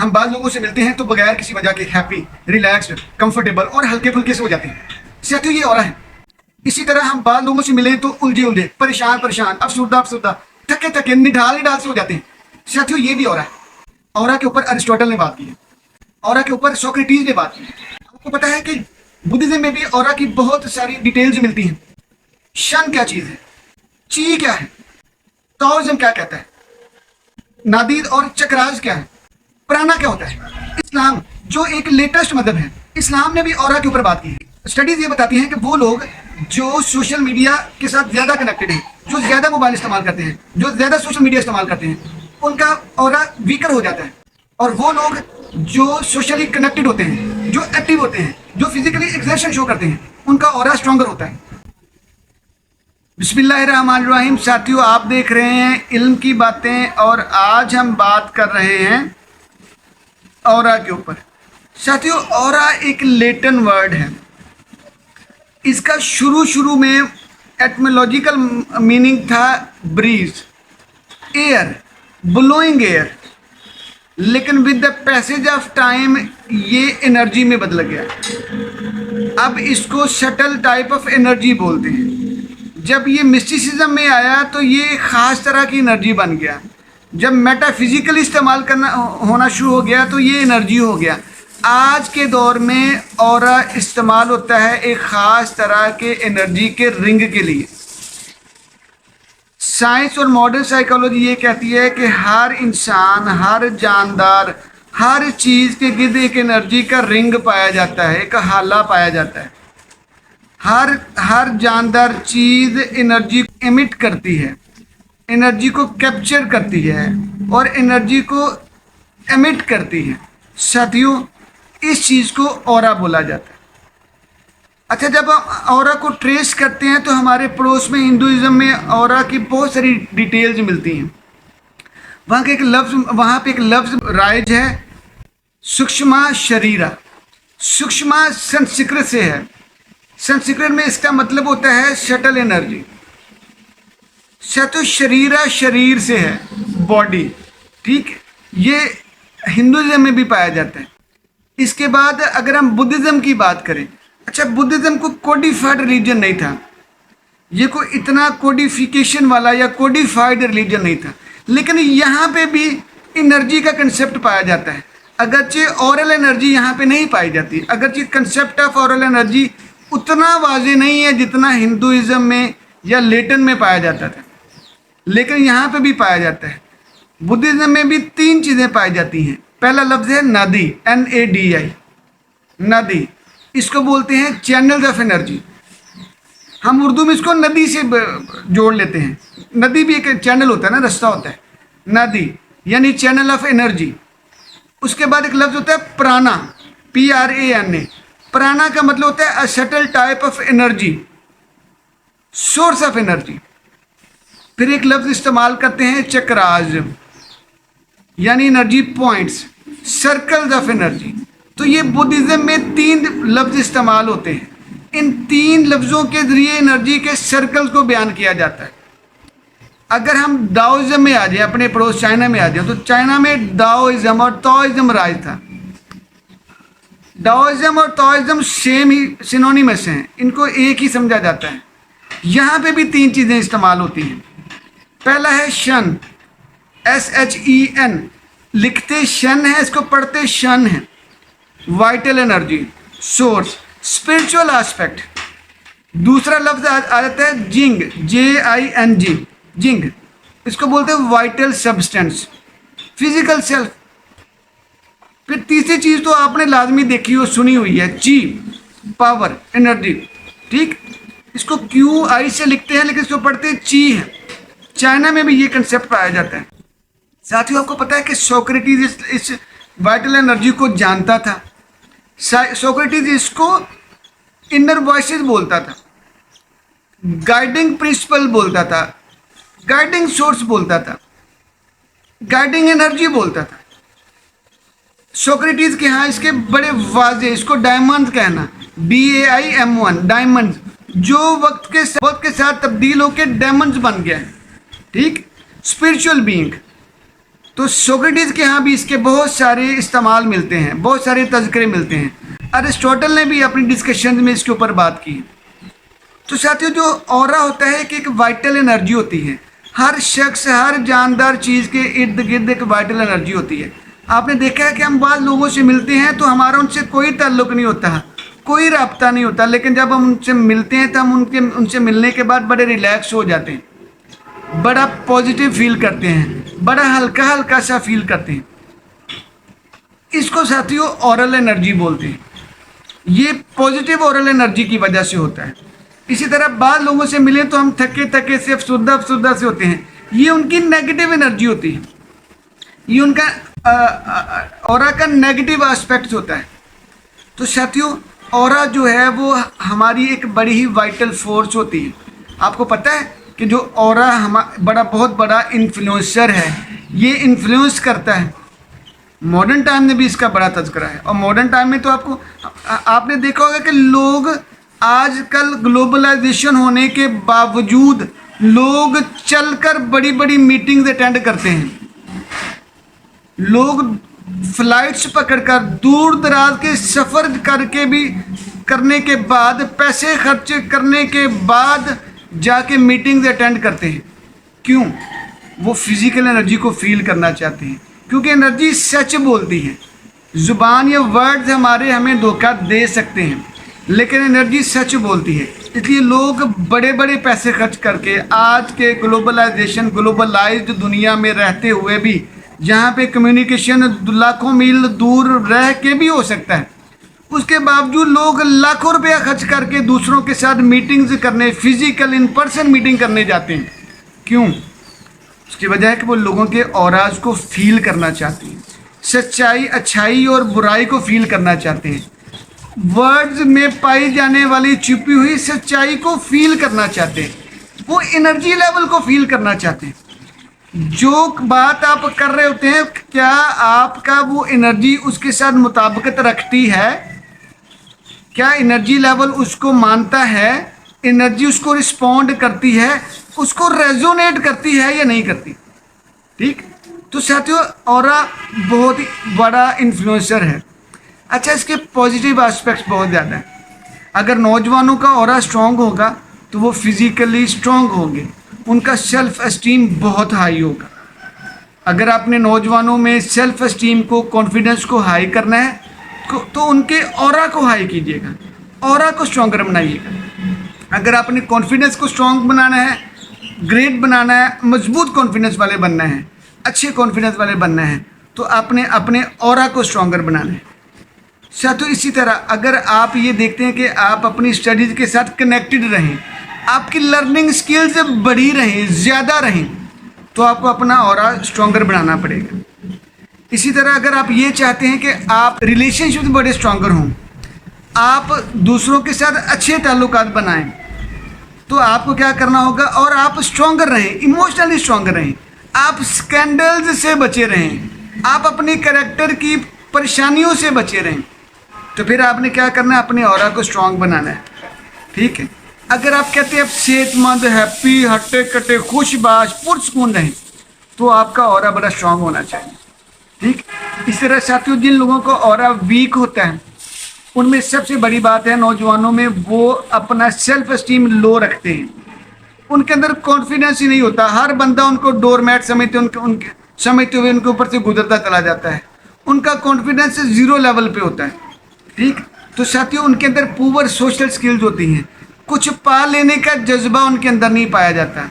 हम बाद लोगों से मिलते हैं तो बगैर किसी वजह के हैप्पी, रिलैक्स्ड, कंफर्टेबल और हल्के फुल्के से हो जाते हैं। साथियों ये ऑरा है। इसी तरह हम बाद लोगों से मिले तो उलझे उलझे, परेशान परेशान, अफसुर्दा अफसुर्दा, थके थके, निढाल निढाल से हो जाते हैं। साथियों ये भी ऑरा है। ऑरा के ऊपर अरिस्टोटल ने बात की है, ऑरा के ऊपर सोक्रेटिस ने बात की है। आपको पता है कि बुद्धिज्म में भी ऑरा की बहुत सारी डिटेल्स मिलती हैं। शन क्या चीज है, ची क्या है, ताओइज्म क्या कहता है, नादीर और चक्राज क्या है, प्राणा क्या होता है। इस्लाम जो एक लेटेस्ट मजहब है, इस्लाम ने भी ऑरा के ऊपर बात की है। स्टडीज ये बताती हैं कि वो लोग जो सोशल मीडिया के साथ ज्यादा कनेक्टेड हैं, जो ज्यादा मोबाइल इस्तेमाल करते हैं, जो ज्यादा सोशल मीडिया इस्तेमाल करते हैं, उनका ऑरा वीकर हो जाता है। और वो लोग जो सोशली कनेक्टेड होते हैं, जो एक्टिव होते हैं, जो फिजिकली एक्सर्शन शो करते हैं, उनका ऑरा स्ट्रॉन्गर होता है। बिस्मिल्लाहिर्रहमानिर्रहीम। साथियों आप देख रहे हैं इल्म की बातें और आज हम बात कर रहे हैं ऑरा के ऊपर। साथियों ऑरा एक लैटिन वर्ड है। इसका शुरू में एटमोलॉजिकल मीनिंग था ब्रीज, एयर, ब्लोइंग एयर, लेकिन with the passage of time ये एनर्जी में बदल गया। अब इसको शटल टाइप ऑफ एनर्जी बोलते हैं। जब ये मिस्टिसिज्म में आया तो ये ख़ास तरह की एनर्जी बन गया। जब मेटाफिजिकल इस्तेमाल करना होना शुरू हो गया तो ये एनर्जी हो गया। आज के दौर में ऑरा इस्तेमाल होता है एक ख़ास तरह के एनर्जी के रिंग के लिए। साइंस और मॉडर्न साइकोलॉजी ये कहती है कि हर इंसान, हर जानदार, हर चीज़ के गिर्द एक एनर्जी का रिंग पाया जाता है, एक हाला पाया जाता है। हर जानदार चीज़ एनर्जी एमिट करती है, एनर्जी को कैप्चर करती है और एनर्जी को एमिट करती है। साथियों इस चीज़ को ऑरा बोला जाता है। अच्छा, जब हम ऑरा को ट्रेस करते हैं तो हमारे पड़ोस में हिंदुइज्म में ऑरा की बहुत सारी डिटेल्स मिलती हैं। वहाँ पे एक लफ्ज़ राइज है, सूक्ष्मा शरीरा। सूक्ष्मा संस्कृत से है। संस्कृत में इसका मतलब होता है शटल एनर्जी। तो शरीरा शरीर से है, बॉडी, ठीक। ये हिंदुइज्म में भी पाया जाता है। इसके बाद अगर हम बुद्धिज़्म की बात करें, अच्छा बुद्धिज़्म को कोडिफाइड रिलीजन नहीं था, ये कोई इतना कोडिफिकेशन वाला या कोडिफाइड रिलीजन नहीं था, लेकिन यहाँ पे भी एनर्जी का कंसेप्ट पाया जाता है। अगरचे ऑरल एनर्जी यहाँ पे नहीं पाई जाती, अगरचे कंसेप्ट ऑफ ऑरल एनर्जी उतना वाजे नहीं है जितना हिंदुइज्म में या लेटिन में पाया जाता था, लेकिन यहाँ पे भी पाया जाता है। बुद्धिज़्म में भी तीन चीज़ें पाई जाती हैं। पहला लफ्ज़ है नादी, NADI, नदी। इसको बोलते हैं चैनल्स ऑफ एनर्जी। हम उर्दू में इसको नदी से जोड़ लेते हैं। नदी भी एक चैनल होता है ना, रास्ता होता है। नदी यानी चैनल ऑफ एनर्जी। उसके बाद एक लफ्ज़ होता है प्राणा, PRANA। प्राणा का मतलब होता है a subtle type of energy, source of energy. फिर एक लफ्ज़ इस्तेमाल करते हैं चक्राज, यानी energy points, circles of energy. तो ये बुद्धिज़्म में तीन लफ्ज़ इस्तेमाल होते हैं। इन तीन लफ्ज़ों के ज़रिए एनर्जी के सर्कल्स को बयान किया जाता है। अगर हम दाओइज्म में आ जाए, अपने पड़ोस चाइना में आ जाए, तो चाइना में दाओइज्म और ताओइज्म राज था। दाओइज्म और ताओइज्म सेम ही सिनोनिमस हैं, इनको एक ही समझा जाता है। यहाँ पे भी तीन चीज़ें इस्तेमाल होती हैं। पहला है शन, SHEN, लिखते शन है, इसको पढ़ते शन है। Vital energy, source, spiritual aspect. दूसरा लफ्ज आ जाता है जिंग, JING, जिंग। इसको बोलते हैं वाइटल सब्सटेंस, फिजिकल सेल्फ। फिर तीसरी चीज़ तो आपने लाजमी देखी हो, सुनी हुई है, ची, पावर, एनर्जी, ठीक। इसको QI से लिखते हैं लेकिन इसको पढ़ते हैं ची है। चाइना में भी ये कंसेप्ट पाया जाता है। साथियों आपको पता है कि सोक्रेटिस इस वाइटल एनर्जी को जानता था। सोक्रेटिस इसको इनर वॉइसेस बोलता था, गाइडिंग प्रिंसिपल बोलता था, गाइडिंग सोर्स बोलता था, गाइडिंग एनर्जी बोलता था। सोक्रेटिस के यहाँ इसके बड़े वाजे, इसको डायमंड कहना, DAIMON, डायमंड, जो वक्त के साथ तब्दील होकर डायमंड्स बन गया है, ठीक। स्पिरिचुअल बीइंग, तो सोक्रेटिस के यहाँ भी इसके बहुत सारे इस्तेमाल मिलते हैं, बहुत सारे तज़किरे मिलते हैं। अरिस्टोटल ने भी अपनी डिस्कशन में इसके ऊपर बात की। तो साथियों, जो ऑरा होता है कि एक वाइटल एनर्जी होती है, हर शख्स, हर जानदार चीज़ के इर्द गिर्द एक वाइटल एनर्जी होती है। आपने देखा है कि हम बाद लोगों से मिलते हैं तो हमारा उनसे कोई ताल्लुक़ नहीं होता, कोई रब्ता नहीं होता, लेकिन जब हम उनसे मिलते हैं तो हम उनसे मिलने के बाद बड़े रिलैक्स हो जाते हैं, बड़ा पॉजिटिव फील करते हैं, बड़ा हल्का हल्का सा फील करते हैं। इसको साथियों ऑरल एनर्जी बोलते हैं। ये पॉजिटिव ऑरल एनर्जी की वजह से होता है। इसी तरह बाद लोगों से मिले तो हम थके थके से, अफसुर्दा से होते हैं, ये उनकी नेगेटिव एनर्जी होती है, ये उनका ऑरा का नेगेटिव एस्पेक्ट होता है। तो साथियों, ऑरा जो है वो हमारी एक बड़ी ही वाइटल फोर्स होती है। आपको पता है कि जो ऑरा बहुत बड़ा इन्फ्लुएंसर है, ये इन्फ्लुएंस करता है। मॉडर्न टाइम में भी इसका बड़ा तज़किरा है, और मॉडर्न टाइम में तो आपने देखा होगा कि लोग आजकल ग्लोबलाइजेशन होने के बावजूद लोग चलकर बड़ी बड़ी मीटिंग्स अटेंड करते हैं। लोग फ्लाइट्स पकड़कर दूर दराज के सफ़र करने के बाद, पैसे खर्च करने के बाद जाके मीटिंग्स अटेंड करते हैं। क्यों? वो फिज़िकल एनर्जी को फील करना चाहते हैं, क्योंकि एनर्जी सच बोलती है। ज़ुबान या वर्ड्स हमें धोखा दे सकते हैं, लेकिन एनर्जी सच बोलती है। इसलिए लोग बड़े बड़े पैसे खर्च करके आज के ग्लोबलाइज्ड दुनिया में रहते हुए भी, जहाँ पे कम्युनिकेशन लाखों मील दूर रह के भी हो सकता है, उसके बावजूद लोग लाखों रुपया खर्च करके दूसरों के साथ मीटिंग्स करने, फिजिकल इन पर्सन मीटिंग करने जाते हैं। क्यों? उसकी वजह है कि वो लोगों के ऑराज को फील करना चाहते हैं, सच्चाई, अच्छाई और बुराई को फील करना चाहते हैं, वर्ड्स में पाई जाने वाली छुपी हुई सच्चाई को फील करना चाहते हैं, वो एनर्जी लेवल को फील करना चाहते हैं। जो बात आप कर रहे होते हैं, क्या आपका वो एनर्जी उसके साथ मुताबिकत रखती है? क्या एनर्जी लेवल उसको मानता है? एनर्जी उसको रिस्पॉन्ड करती है, उसको रेजोनेट करती है या नहीं करती? ठीक। तो साथियों, ऑरा बहुत ही बड़ा इन्फ्लुएंसर है। अच्छा, इसके पॉजिटिव एस्पेक्ट्स बहुत ज़्यादा हैं। अगर नौजवानों का ऑरा स्ट्रॉन्ग होगा तो वो फिज़िकली स्ट्रॉन्ग होंगे, उनका सेल्फ एस्टीम बहुत हाई होगा। अगर आपने नौजवानों में सेल्फ एस्टीम को, कॉन्फिडेंस को हाई करना है तो उनके ऑरा को हाई कीजिएगा, ऑरा को स्ट्रॉन्गर बनाइएगा। अगर आपने कॉन्फिडेंस को स्ट्रॉन्ग बनाना है, ग्रेट बनाना है, मजबूत कॉन्फिडेंस वाले बनना है, अच्छे कॉन्फिडेंस वाले बनना है, तो आपने अपने ऑरा को स्ट्रॉन्गर बनाना है। साथियों, इसी तरह अगर आप ये देखते हैं कि आप अपनी स्टडीज़ के साथ कनेक्टेड रहें, आपकी लर्निंग स्किल्स बढ़ी रहें, ज़्यादा रहें, तो आपको अपना ऑरा स्ट्रॉन्गर बनाना पड़ेगा। इसी तरह अगर आप ये चाहते हैं कि आप रिलेशनशिप में बड़े स्ट्रॉन्गर हों, आप दूसरों के साथ अच्छे ताल्लुकात बनाएं, तो आपको क्या करना होगा? और आप स्ट्रॉन्गर रहें, इमोशनली स्ट्रॉन्गर रहें, आप स्कैंडल्स से बचे रहें, आप अपनी कैरेक्टर की परेशानियों से बचे रहें। तो फिर आपने क्या करना है? अपने ऑरा को स्ट्रॉन्ग बनाना है। ठीक है। अगर आप कहते हैं आप सेहतमंद, हैप्पी, हट्टे कट्टे, खुशबाश, पुरसकून रहें, तो आपका ऑरा बड़ा स्ट्रॉन्ग होना चाहिए। ठीक। इस तरह साथियों, जिन लोगों का ऑरा वीक होता है, उनमें सबसे बड़ी बात है नौजवानों में, वो अपना सेल्फ एस्टीम लो रखते हैं, उनके अंदर कॉन्फिडेंस ही नहीं होता। हर बंदा उनको डोरमैट समझते हुए उनके ऊपर से गुजरता चला जाता है, उनका कॉन्फिडेंस ज़ीरो लेवल पे होता है। ठीक। तो साथियों, उनके अंदर पुअर सोशल स्किल्स होती हैं, कुछ पा लेने का जज्बा उनके अंदर नहीं पाया जाता,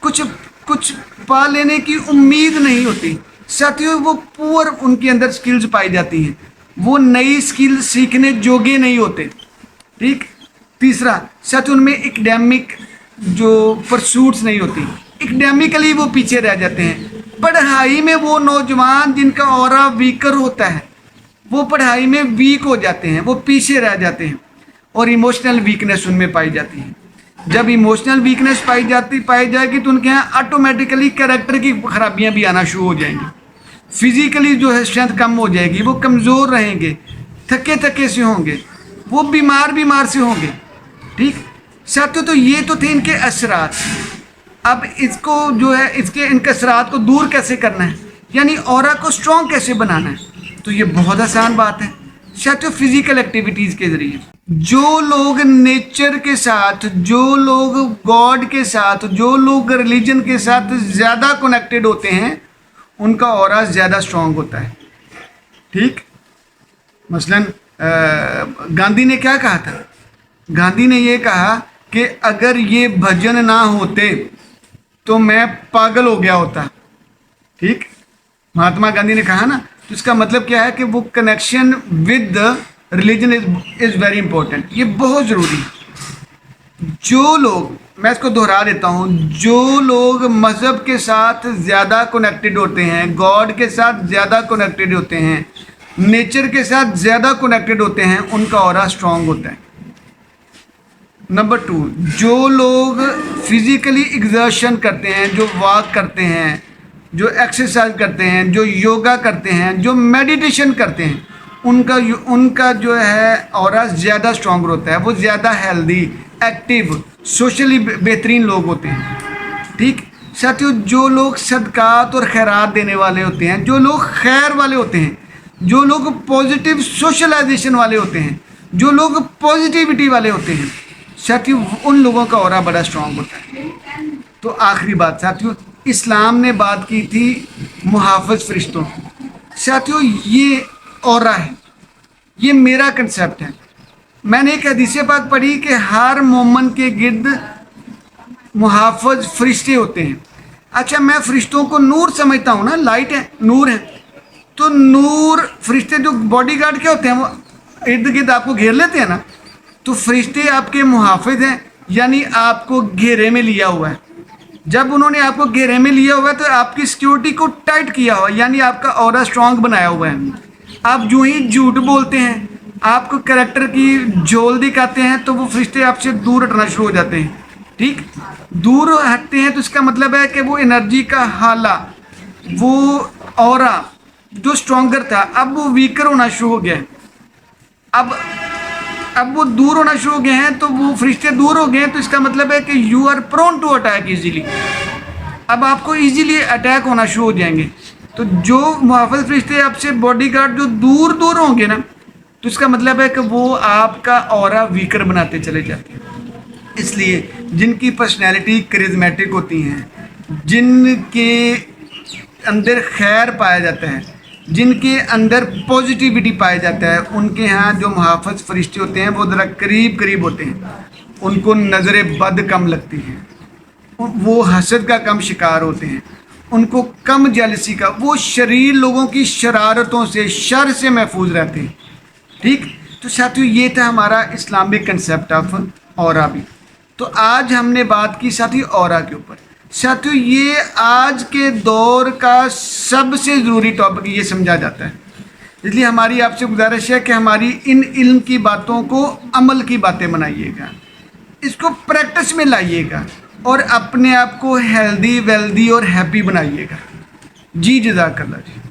कुछ पा लेने की उम्मीद नहीं होती। साथियों, वो पुअर उनके अंदर स्किल्स पाई जाती हैं, वो नई स्किल सीखने जोगे नहीं होते। ठीक। तीसरा, साथियों, उनमें एकेडमिक जो परसूट्स नहीं होती, एकेडमिकली वो पीछे रह जाते हैं। पढ़ाई में वो नौजवान जिनका ऑरा वीकर होता है, वो पढ़ाई में वीक हो जाते हैं, वो पीछे रह जाते हैं, और इमोशनल वीकनेस उनमें पाई जाती है। जब इमोशनल वीकनेस पाई जाएगी तो उनके यहाँ ऑटोमेटिकली कैरेक्टर की खराबियाँ भी आना शुरू हो जाएंगी। फिजिकली जो है स्ट्रेंथ कम हो जाएगी, वो कमज़ोर रहेंगे, थके से होंगे, वो बीमार से होंगे। ठीक। साथियों, तो ये तो थे इनके असरात। अब इसको जो है, इनके असरात को दूर कैसे करना है? यानी ऑरा को स्ट्रॉन्ग कैसे बनाना है, तो ये बहुत आसान बात है साथियों, फिजिकल एक्टिविटीज़ के ज़रिए। जो लोग नेचर के साथ, जो लोग गॉड के साथ, जो लोग रिलीजन के साथ ज़्यादा कनेक्टेड होते हैं, उनका ऑरा ज़्यादा स्ट्रॉन्ग होता है। ठीक, मसलन गांधी ने क्या कहा था? गांधी ने ये कहा कि अगर ये भजन ना होते तो मैं पागल हो गया होता। ठीक, महात्मा गांधी ने कहा ना, तो इसका मतलब क्या है कि वो connection with religion is very important, ये बहुत ज़रूरी है। जो लोग, मैं इसको दोहरा देता हूँ, जो लोग मज़हब के साथ ज़्यादा कनेक्टेड होते हैं, गॉड के साथ ज़्यादा कनेक्टेड होते हैं, नेचर के साथ ज़्यादा कनेक्टेड होते हैं, उनका ऑरा स्ट्रॉन्ग होता है। नंबर 2, जो लोग फिज़िकली एग्जर्शन करते हैं, जो वॉक करते हैं, जो एक्सरसाइज करते हैं, जो योगा करते हैं, जो मेडिटेशन करते हैं, उनका जो है ऑरा ज़्यादा स्ट्रॉन्ग होता है। वो ज़्यादा हेल्दी, एक्टिव, सोशली बेहतरीन लोग होते हैं। ठीक साथियों, जो लोग सदकात और खैरात देने वाले होते हैं, जो लोग खैर वाले होते हैं, जो लोग पॉजिटिव सोशलाइजेशन वाले होते हैं, जो लोग पॉजिटिविटी वाले होते हैं साथियों, उन लोगों का ऑरा बड़ा स्ट्रॉन्ग होता है। तो आखिरी बात साथियों, इस्लाम ने बात की थी मुहाफ़िज़ फरिश्तों। साथियों, ये ऑरा है, ये मेरा कंसेप्ट है। मैंने एक हदीस पाक पढ़ी कि हर मोमन के गिर्द मुहाफ़िज़ फरिश्ते होते हैं। अच्छा, मैं फरिश्तों को नूर समझता हूँ ना, लाइट है, नूर है। तो नूर फरिश्ते जो बॉडीगार्ड के होते हैं, वो इर्द गिर्द आपको घेर लेते हैं ना, तो फरिश्ते आपके मुहाफ़िज़ हैं, यानी आपको घेरे में लिया हुआ है। जब उन्होंने आपको घेरे में लिया हुआ है तो आपकी सिक्योरिटी को टाइट किया हुआ है, यानी आपका ऑरा स्ट्रॉन्ग बनाया हुआ है। आप जो ही झूठ बोलते हैं, आपको करैक्टर की झोल दिखाते हैं, तो वो फरिश्ते आपसे दूर हटना शुरू हो जाते हैं। ठीक, दूर हटते हैं तो इसका मतलब है कि वो एनर्जी का हाला, वो ऑरा जो स्ट्रॉन्गर था, अब वो वीकर होना शुरू हो गया है। अब वो दूर होना शुरू हो गए हैं, तो वो फरिश्ते दूर हो गए हैं, तो इसका मतलब है कि you are prone to attack easily. अब आपको इजीली अटैक होना शुरू हो जाएंगे। तो जो मुहाफ़िज़ फरिश्ते आपसे बॉडीगार्ड जो दूर दूर होंगे ना, तो इसका मतलब है कि वो आपका ऑरा वीकर बनाते चले जाते हैं। इसलिए जिनकी पर्सनैलिटी करिज्मेटिक होती हैं, जिनके अंदर खैर पाया जाता है, जिनके अंदर पॉजिटिविटी पाया जाता है, उनके यहाँ जो मुहाफ़िज़ फरिश्ते होते हैं वो ज़रा करीब करीब होते हैं। उनको नज़र बद कम लगती है, वो हसद का कम शिकार होते हैं, उनको कम जेलसी का, वो शरीर लोगों की शरारतों से, शर से महफूज रहते हैं। ठीक, तो साथियों, ये था हमारा इस्लामिक कंसेप्ट ऑफ ऑरा भी। तो आज हमने बात की साथियों ऑरा के ऊपर। साथियों, ये आज के दौर का सबसे ज़रूरी टॉपिक ये समझा जाता है, इसलिए हमारी आपसे गुजारिश है कि हमारी इन इल्म की बातों को अमल की बातें बनाइएगा, इसको प्रैक्टिस में लाइएगा और अपने आप को हेल्दी, वेल्दी और हैप्पी बनाइएगा। जी, जज़ाकल्लाह जी।